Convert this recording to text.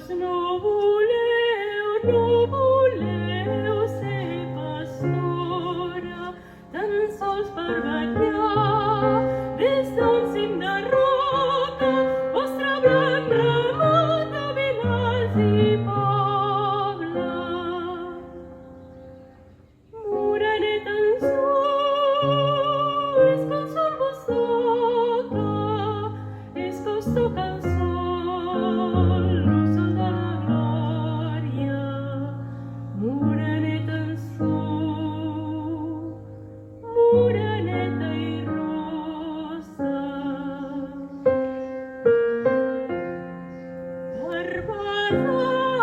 no voleu ser pastora, tan sols per ballar des d'un cim de roca, vostre blanc ramat de vilars i pobles. Moreneta en és que el sol vos toca, és que us toca el sol, el sol de la glòria. Moreneta en moreneta i rosa. Barbada